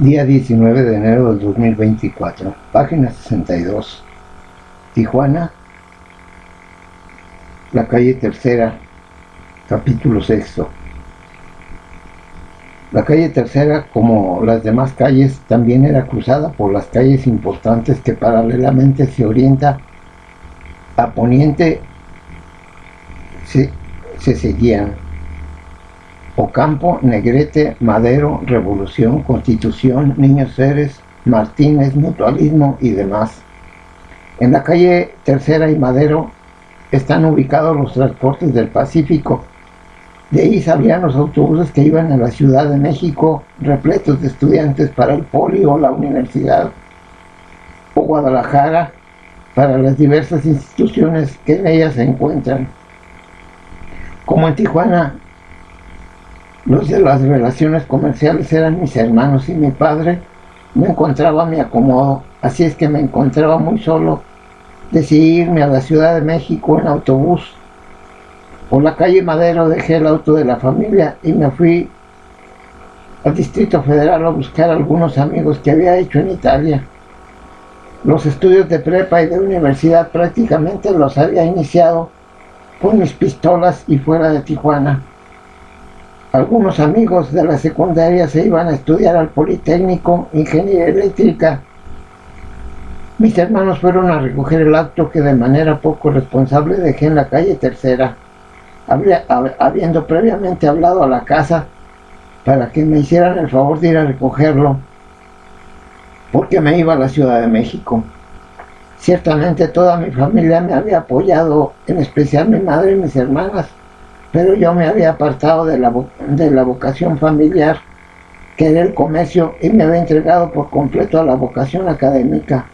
Día 19 de enero del 2024, página 62. Tijuana, la calle Tercera, capítulo 6. La calle Tercera, como las demás calles, también era cruzada por las calles importantes que paralelamente se orienta a poniente se seguían: Ocampo, Negrete, Madero, Revolución, Constitución, Niños Héroes, Martínez, Mutualismo y demás. En la calle Tercera y Madero están ubicados los transportes del Pacífico. De ahí salían los autobuses que iban a la Ciudad de México, repletos de estudiantes para el Poli o la universidad, o Guadalajara, para las diversas instituciones que en ellas se encuentran. Como en Tijuana, los de las relaciones comerciales eran mis hermanos y mi padre, me encontraba a mi acomodo, así es que me encontraba muy solo. Decidí irme a la Ciudad de México en autobús. Por la calle Madero dejé el auto de la familia y me fui al Distrito Federal a buscar a algunos amigos que había hecho en Italia. Los estudios de prepa y de universidad prácticamente los había iniciado con mis pistolas y fuera de Tijuana. Algunos amigos de la secundaria se iban a estudiar al Politécnico, Ingeniería Eléctrica. Mis hermanos fueron a recoger el auto que de manera poco responsable dejé en la calle Tercera, habiendo previamente hablado a la casa para que me hicieran el favor de ir a recogerlo, porque me iba a la Ciudad de México. Ciertamente toda mi familia me había apoyado, en especial mi madre y mis hermanas, pero yo me había apartado de la vocación familiar, que era el comercio, y me había entregado por completo a la vocación académica.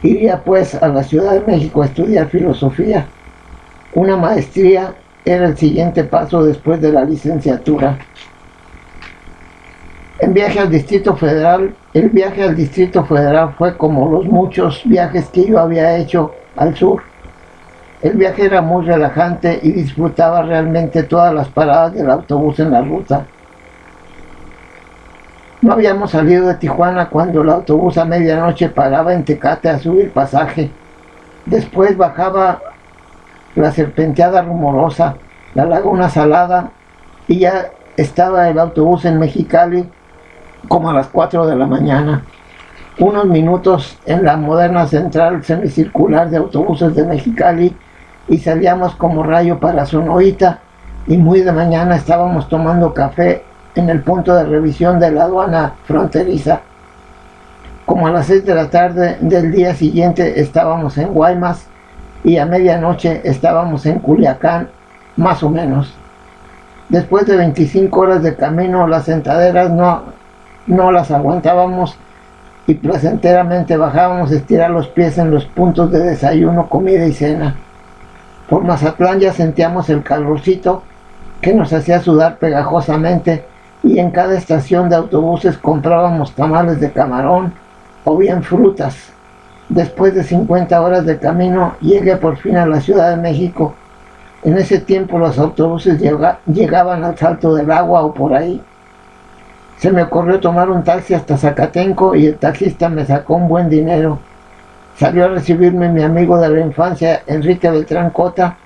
Iría pues a la Ciudad de México a estudiar filosofía. Una maestría era el siguiente paso después de la licenciatura. El viaje al Distrito Federal fue como los muchos viajes que yo había hecho al sur. El viaje era muy relajante y disfrutaba realmente todas las paradas del autobús en la ruta. No habíamos salido de Tijuana cuando el autobús a medianoche paraba en Tecate a subir pasaje. Después bajaba la Serpenteada Rumorosa, la Laguna Salada, y ya estaba el autobús en Mexicali como a las 4 de la mañana. Unos minutos en la moderna central semicircular de autobuses de Mexicali y salíamos como rayo para Sonoita, y muy de mañana estábamos tomando café en el punto de revisión de la aduana fronteriza. Como a las 6 de la tarde del día siguiente estábamos en Guaymas y a medianoche estábamos en Culiacán, más o menos. Después de 25 horas de camino, las sentaderas no las aguantábamos y placenteramente bajábamos a estirar los pies en los puntos de desayuno, comida y cena. Por Mazatlán ya sentíamos el calorcito que nos hacía sudar pegajosamente, y en cada estación de autobuses comprábamos tamales de camarón o bien frutas. Después de 50 horas de camino llegué por fin a la Ciudad de México. En ese tiempo los autobuses llegaban al Salto del Agua o por ahí. Se me ocurrió tomar un taxi hasta Zacatenco y el taxista me sacó un buen dinero. Salió a recibirme mi amigo de la infancia, Enrique Beltrán Cota,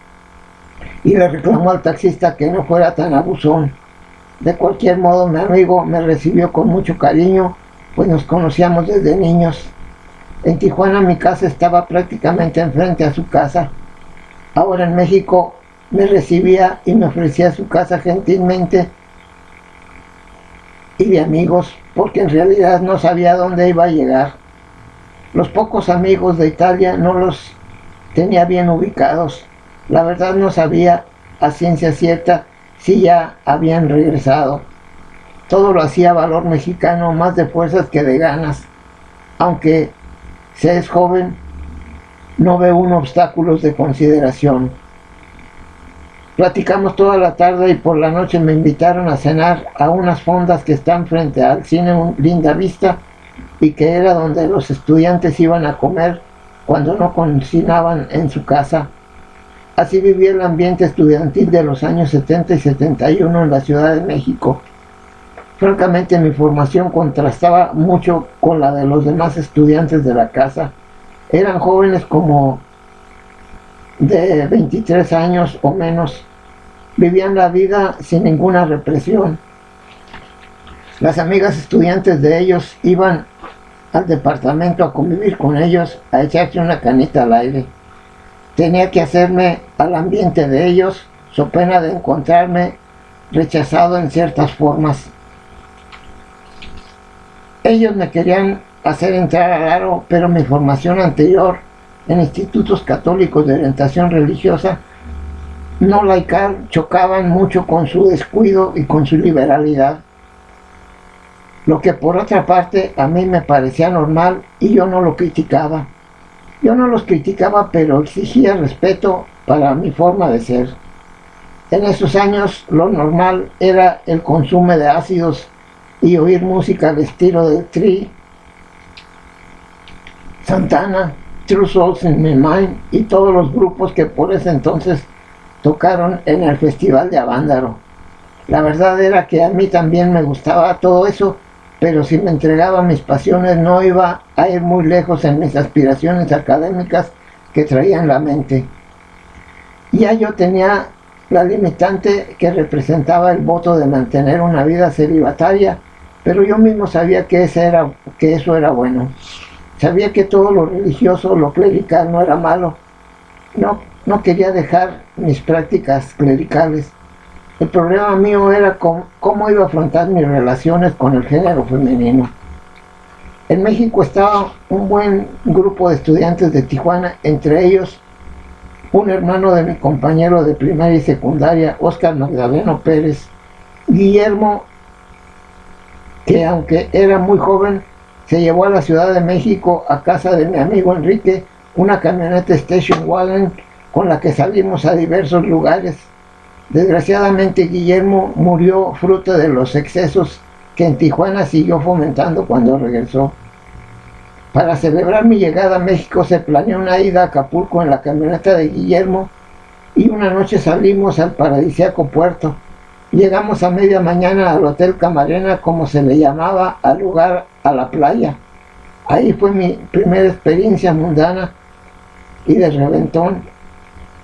y le reclamó al taxista que no fuera tan abusón. De cualquier modo, mi amigo me recibió con mucho cariño, pues nos conocíamos desde niños. En Tijuana mi casa estaba prácticamente enfrente a su casa. Ahora en México me recibía y me ofrecía su casa gentilmente y de amigos, porque en realidad no sabía dónde iba a llegar. Los pocos amigos de Italia no los tenía bien ubicados. La verdad no sabía a ciencia cierta si ya habían regresado. Todo lo hacía valor mexicano, más de fuerzas que de ganas. Aunque se es joven, no ve uno obstáculos de consideración. Platicamos toda la tarde y por la noche me invitaron a cenar a unas fondas que están frente al cine Linda Vista, y que era donde los estudiantes iban a comer cuando no cocinaban en su casa. Así vivía el ambiente estudiantil de los años 70 y 71 en la Ciudad de México. Francamente, mi formación contrastaba mucho con la de los demás estudiantes de la casa. Eran jóvenes como de 23 años o menos. Vivían la vida sin ninguna represión. Las amigas estudiantes de ellos iban al departamento a convivir con ellos, a echarse una canita al aire. Tenía que hacerme al ambiente de ellos, so pena de encontrarme rechazado en ciertas formas. Ellos me querían hacer entrar al aro, pero mi formación anterior en institutos católicos de orientación religiosa no laical chocaban mucho con su descuido y con su liberalidad, lo que por otra parte a mí me parecía normal y yo no lo criticaba. Yo no los criticaba, pero exigía respeto para mi forma de ser. En esos años lo normal era el consumo de ácidos y oír música al estilo de Tree, Santana, True Souls in My Mind y todos los grupos que por ese entonces tocaron en el Festival de Avándaro. La verdad era que a mí también me gustaba todo eso, pero si me entregaba a mis pasiones no iba a ir muy lejos en mis aspiraciones académicas que traía en la mente. Ya yo tenía la limitante que representaba el voto de mantener una vida celibataria, pero yo mismo sabía que eso era bueno. Sabía que todo lo religioso, lo clerical no era malo. No quería dejar mis prácticas clericales. El problema mío era cómo iba a afrontar mis relaciones con el género femenino. En México estaba un buen grupo de estudiantes de Tijuana, entre ellos un hermano de mi compañero de primaria y secundaria, Óscar Magdaleno Pérez, Guillermo, que aunque era muy joven, se llevó a la Ciudad de México a casa de mi amigo Enrique una camioneta Station Wagon con la que salimos a diversos lugares. Desgraciadamente Guillermo murió fruto de los excesos que en Tijuana siguió fomentando cuando regresó. Para celebrar mi llegada a México se planeó una ida a Acapulco en la camioneta de Guillermo y una noche salimos al paradisíaco puerto. Llegamos a media mañana al Hotel Camarena, como se le llamaba al lugar, a la playa. Ahí fue mi primera experiencia mundana y de reventón.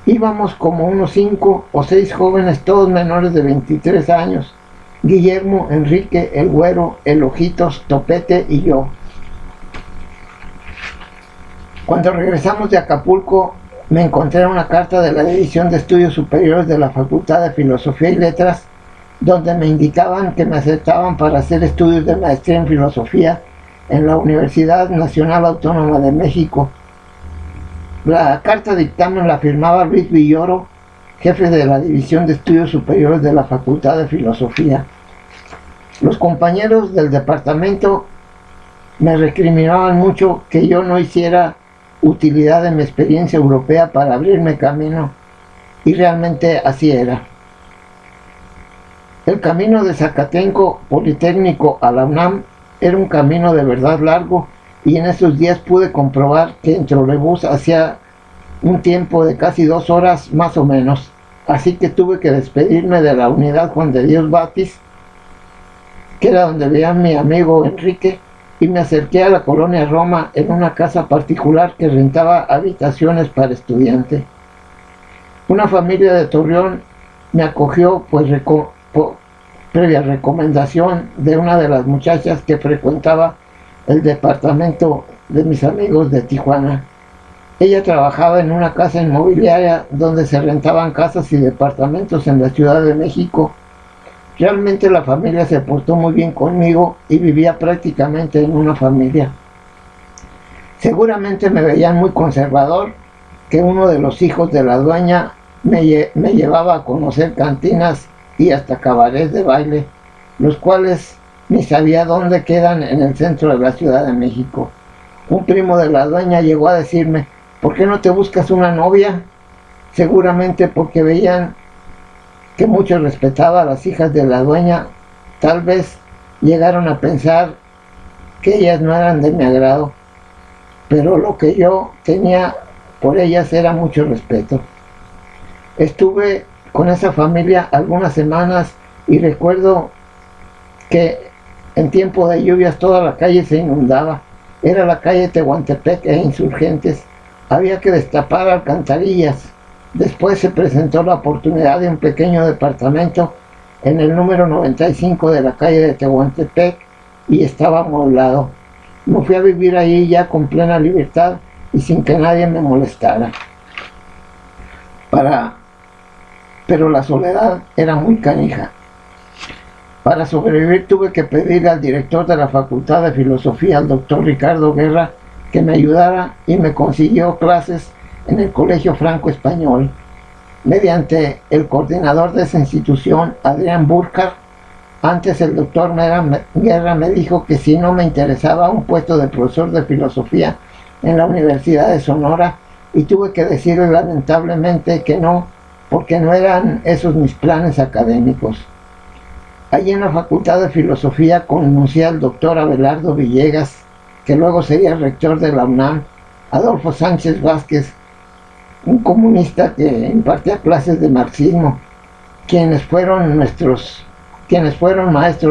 Íbamos como unos 5 o 6 jóvenes, todos menores de 23 años. Guillermo, Enrique, el Güero, el Ojitos, Topete y yo. Cuando regresamos de Acapulco, me encontré una carta de la División de Estudios Superiores de la Facultad de Filosofía y Letras, donde me indicaban que me aceptaban para hacer estudios de maestría en filosofía en la Universidad Nacional Autónoma de México. La carta dictamen la firmaba Luis Villoro, jefe de la División de Estudios Superiores de la Facultad de Filosofía. Los compañeros del departamento me recriminaban mucho que yo no hiciera utilidad de mi experiencia europea para abrirme camino, y realmente así era. El camino de Zacatenco Politécnico a la UNAM era un camino de verdad largo, y en esos días pude comprobar que en trolebús hacía un tiempo de casi 2 horas más o menos. Así que tuve que despedirme de la unidad Juan de Dios Batis, que era donde vivía mi amigo Enrique, y me acerqué a la colonia Roma en una casa particular que rentaba habitaciones para estudiantes. Una familia de Torreón me acogió, pues previa recomendación de una de las muchachas que frecuentaba el departamento de mis amigos de Tijuana. Ella trabajaba en una casa inmobiliaria donde se rentaban casas y departamentos en la Ciudad de México. Realmente la familia se portó muy bien conmigo y vivía prácticamente en una familia. Seguramente me veían muy conservador, que uno de los hijos de la dueña me llevaba a conocer cantinas y hasta cabarets de baile, los cuales ni sabía dónde quedan en el centro de la Ciudad de México. Un primo de la dueña llegó a decirme: ¿por qué no te buscas una novia? Seguramente porque veían que mucho respetaba a las hijas de la dueña. Tal vez llegaron a pensar que ellas no eran de mi agrado, pero lo que yo tenía por ellas era mucho respeto. Estuve con esa familia algunas semanas y recuerdo que En tiempo de lluvias toda la calle se inundaba. Era la calle Tehuantepec e Insurgentes. Había que destapar alcantarillas. Después se presentó la oportunidad de un pequeño departamento en el número 95 de la calle de Tehuantepec y estaba amueblado. Me fui a vivir ahí ya con plena libertad y sin que nadie me molestara. Pero la soledad era muy canija. Para sobrevivir tuve que pedirle al director de la Facultad de Filosofía, al doctor Ricardo Guerra, que me ayudara y me consiguió clases en el Colegio Franco Español. Mediante el coordinador de esa institución, Adrián Burkhardt, antes el doctor Guerra me dijo que si no me interesaba un puesto de profesor de filosofía en la Universidad de Sonora, y tuve que decirle lamentablemente que no, porque no eran esos mis planes académicos. Allí en la Facultad de Filosofía conocí al doctor Abelardo Villegas, que luego sería rector de la UNAM, Adolfo Sánchez Vázquez, un comunista que impartía clases de marxismo, quienes fueron maestros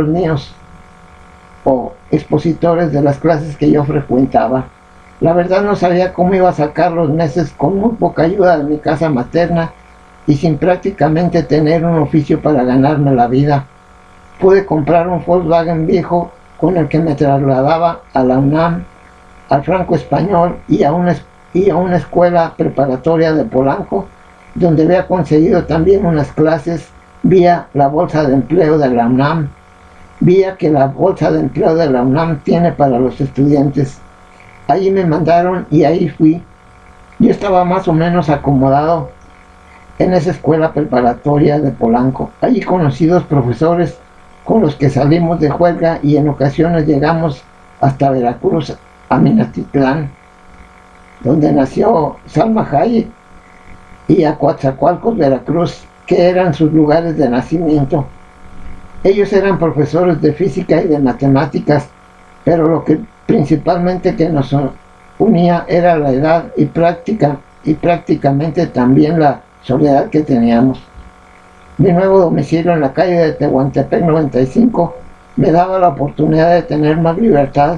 míos o expositores de las clases que yo frecuentaba. La verdad no sabía cómo iba a sacar los meses con muy poca ayuda de mi casa materna y sin prácticamente tener un oficio para ganarme la vida. Pude comprar un Volkswagen viejo con el que me trasladaba a la UNAM, al Franco Español y a una escuela preparatoria de Polanco, donde había conseguido también unas clases vía la bolsa de empleo de la UNAM, vía que la bolsa de empleo de la UNAM tiene para los estudiantes. Allí me mandaron y ahí fui. Yo estaba más o menos acomodado en esa escuela preparatoria de Polanco. Allí conocí dos profesores con los que salimos de juerga y en ocasiones llegamos hasta Veracruz, a Minatitlán, donde nació Salma Hayek, y a Coatzacoalcos, Veracruz, que eran sus lugares de nacimiento. Ellos eran profesores de física y de matemáticas, pero lo que principalmente que nos unía era la edad y prácticamente también la soledad que teníamos. Mi nuevo domicilio en la calle de Tehuantepec 95 me daba la oportunidad de tener más libertad,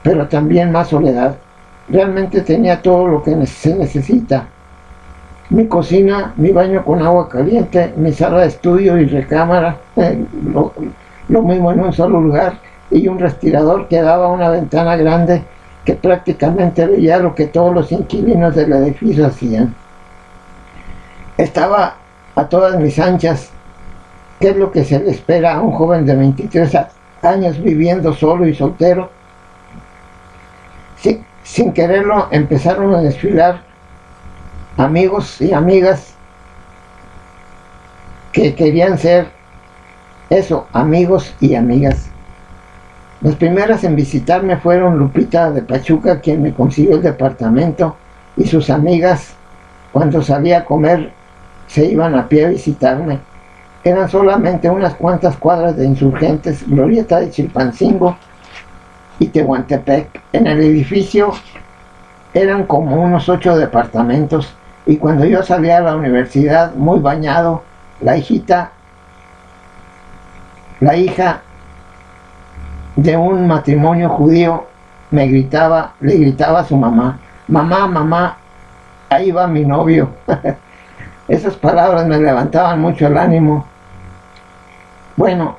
pero también más soledad. Realmente tenía todo lo que se necesita. Mi cocina, mi baño con agua caliente, mi sala de estudio y recámara, lo mismo en un solo lugar, y un respirador que daba a una ventana grande que prácticamente veía lo que todos los inquilinos del edificio hacían. Estaba a todas mis anchas. ¿Qué es lo que se le espera a un joven de 23 años viviendo solo y soltero? Sin quererlo empezaron a desfilar amigos y amigas que querían ser eso, amigos y amigas. Las primeras en visitarme fueron Lupita de Pachuca, quien me consiguió el departamento, y sus amigas. Cuando salía a comer se iban a pie a visitarme. Eran solamente unas cuantas cuadras de Insurgentes, Glorieta de Chilpancingo y Tehuantepec. En el edificio eran como unos 8 departamentos, y cuando yo salía a la universidad muy bañado, la hija de un matrimonio judío le gritaba a su mamá: mamá, mamá, ahí va mi novio. Esas palabras me levantaban mucho el ánimo. Bueno,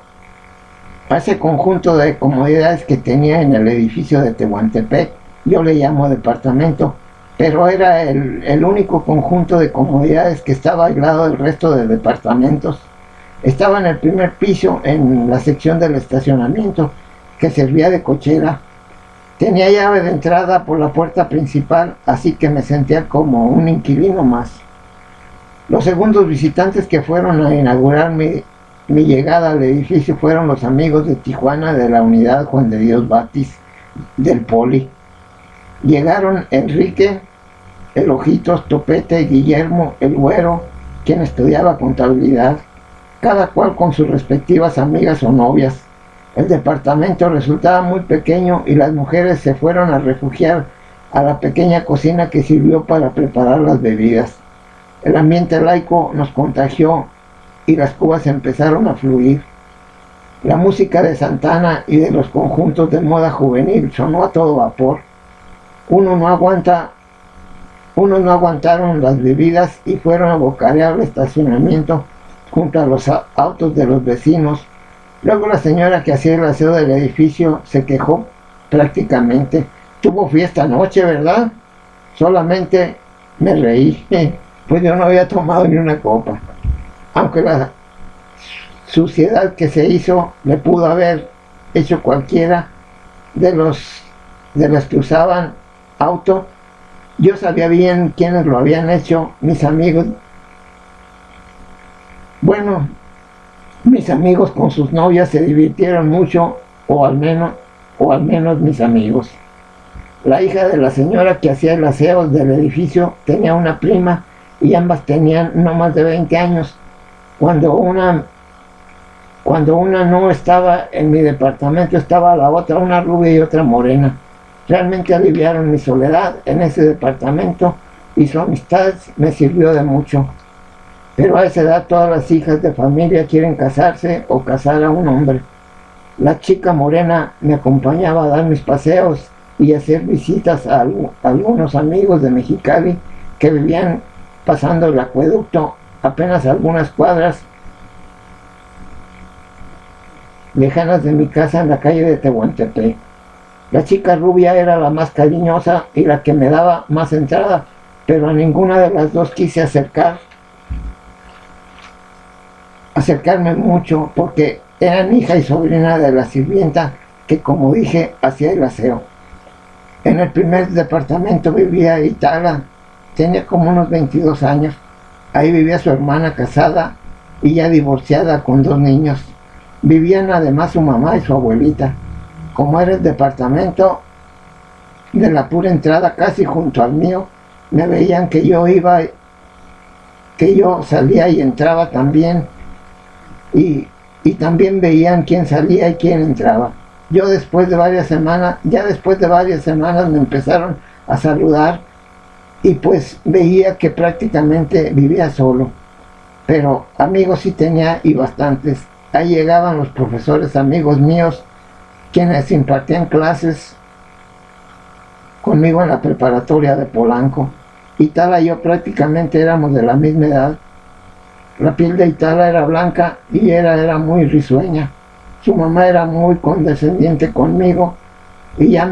a ese conjunto de comodidades que tenía en el edificio de Tehuantepec, yo le llamo departamento, pero era el único conjunto de comodidades que estaba aislado del resto de departamentos. Estaba en el primer piso, en la sección del estacionamiento, que servía de cochera. Tenía llave de entrada por la puerta principal, así que me sentía como un inquilino más. Los segundos visitantes que fueron a inaugurar mi llegada al edificio fueron los amigos de Tijuana de la Unidad Juan de Dios Batis del Poli. Llegaron Enrique, el Ojitos, Topete, Guillermo, el Güero, quien estudiaba contabilidad, cada cual con sus respectivas amigas o novias. El departamento resultaba muy pequeño y las mujeres se fueron a refugiar a la pequeña cocina que sirvió para preparar las bebidas. El ambiente laico nos contagió y las cubas empezaron a fluir. La música de Santana y de los conjuntos de moda juvenil sonó a todo vapor. Uno no aguantaron las bebidas y fueron a bocarear el estacionamiento junto a los autos de los vecinos. Luego la señora que hacía el aseo del edificio se quejó prácticamente. Tuvo fiesta anoche, ¿verdad? Solamente me reí, pues yo no había tomado ni una copa. Aunque la suciedad que se hizo le pudo haber hecho cualquiera de los que usaban auto, yo sabía bien quiénes lo habían hecho, mis amigos. Bueno, mis amigos con sus novias se divirtieron mucho, o al menos mis amigos. La hija de la señora que hacía el aseo del edificio tenía una prima y ambas tenían no más de 20 años. Cuando una no estaba en mi departamento, estaba la otra, una rubia y otra morena. Realmente aliviaron mi soledad en ese departamento y su amistad me sirvió de mucho. Pero a esa edad todas las hijas de familia quieren casarse o casar a un hombre. La chica morena me acompañaba a dar mis paseos y hacer visitas a algunos amigos de Mexicali que vivían pasando el acueducto apenas algunas cuadras lejanas de mi casa en la calle de Tehuantepec. La chica rubia era la más cariñosa y la que me daba más entrada, pero a ninguna de las dos quise acercarme mucho porque eran hija y sobrina de la sirvienta que, como dije, hacía el aseo. En el primer departamento vivía Itala, tenía como unos 22 años. Ahí vivía su hermana casada y ya divorciada con 2 niños. Vivían además su mamá y su abuelita. Como era el departamento de la pura entrada casi junto al mío, me veían que yo salía y entraba también, y también veían quién salía y quién entraba. Ya después de varias semanas me empezaron a saludar y pues veía que prácticamente vivía solo, pero amigos sí tenía y bastantes. Ahí llegaban los profesores amigos míos, quienes impartían clases conmigo en la preparatoria de Polanco. Itala y yo prácticamente éramos de la misma edad. La piel de Itala era blanca y era muy risueña. Su mamá era muy condescendiente conmigo y ya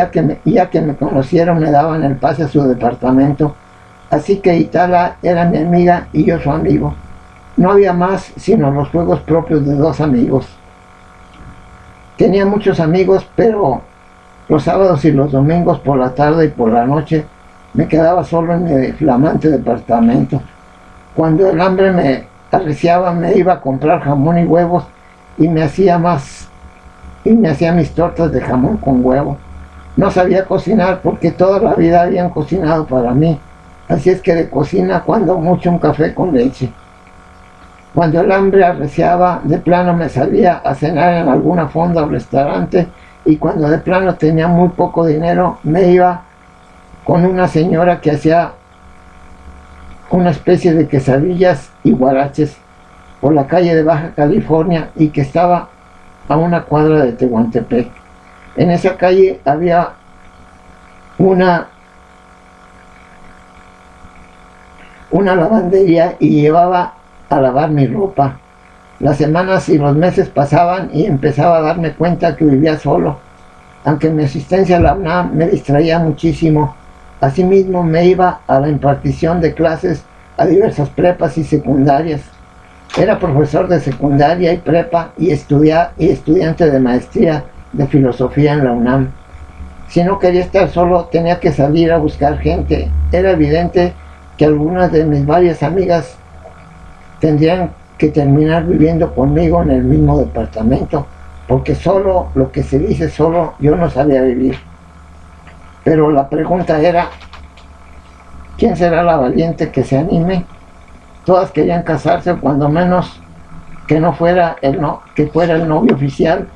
que me conocieron me daban el pase a su departamento. Así que Itala era mi amiga y yo su amigo. No había más sino los juegos propios de 2 amigos. Tenía muchos amigos, pero los sábados y los domingos por la tarde y por la noche me quedaba solo en mi flamante departamento. Cuando el hambre me arreciaba, me iba a comprar jamón y huevos y me hacía mis tortas de jamón con huevo. No sabía cocinar porque toda la vida habían cocinado para mí, así es que de cocina cuando mucho un café con leche. Cuando el hambre arreciaba, de plano me salía a cenar en alguna fonda o restaurante, y cuando de plano tenía muy poco dinero, me iba con una señora que hacía una especie de quesadillas y guaraches por la calle de Baja California y que estaba a una cuadra de Tehuantepec. En esa calle había una lavandería y llevaba a lavar mi ropa. Las semanas y los meses pasaban y empezaba a darme cuenta que vivía solo, aunque mi asistencia a la UNAM me distraía muchísimo. Asimismo me iba a la impartición de clases a diversas prepas y secundarias. Era profesor de secundaria y prepa y estudiante de maestría de filosofía en la UNAM. Si no quería estar solo, tenía que salir a buscar gente. Era evidente que algunas de mis varias amigas tendrían que terminar viviendo conmigo en el mismo departamento, porque solo, lo que se dice solo, yo no sabía vivir. Pero la pregunta era, ¿quién será la valiente que se anime? Todas querían casarse, o cuando menos que fuera el novio oficial,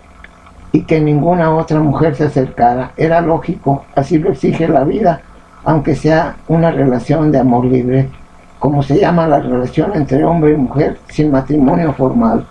y que ninguna otra mujer se acercara. Era lógico, así lo exige la vida, aunque sea una relación de amor libre, como se llama la relación entre hombre y mujer sin matrimonio formal.